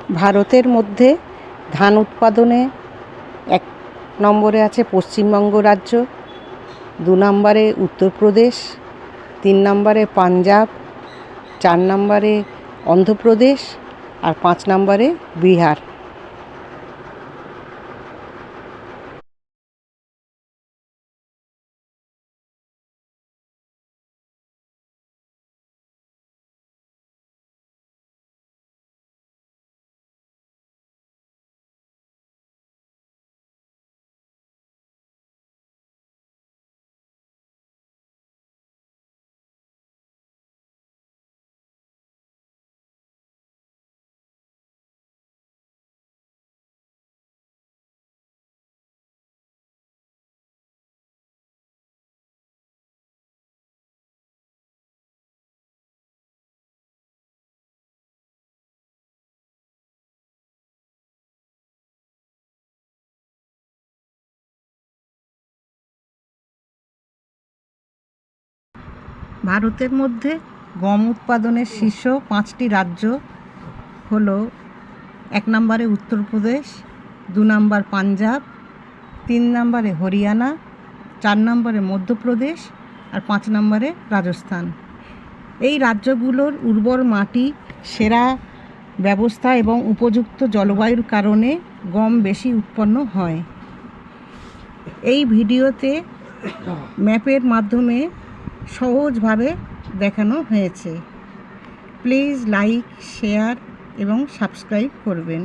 ভারতের মধ্যে ধান উৎপাদনে 1 নম্বরে আছে পশ্চিমবঙ্গ রাজ্য, 2 নম্বরে উত্তরপ্রদেশ, 3 নম্বরে পাঞ্জাব, 4 নম্বরে অন্ধ্রপ্রদেশ আর 5 নম্বরে বিহার। ভারতের মধ্যে গম উৎপাদনের শীর্ষ 5টি রাজ্য হলো 1 নম্বরে উত্তরপ্রদেশ, 2 নম্বর পাঞ্জাব, 3 নম্বরে হরিয়ানা, 4 নম্বরে মধ্যপ্রদেশ আর 5 নম্বরে রাজস্থান। এই রাজ্যগুলোর উর্বর মাটি, সেরা ব্যবস্থা এবং উপযুক্ত জলবায়ুর কারণে গম বেশি উৎপন্ন হয়। এই ভিডিওতে ম্যাপের মাধ্যমে সহজভাবে দেখানো হয়েছে। প্লিজ লাইক, শেয়ার এবং সাবস্ক্রাইব করবেন।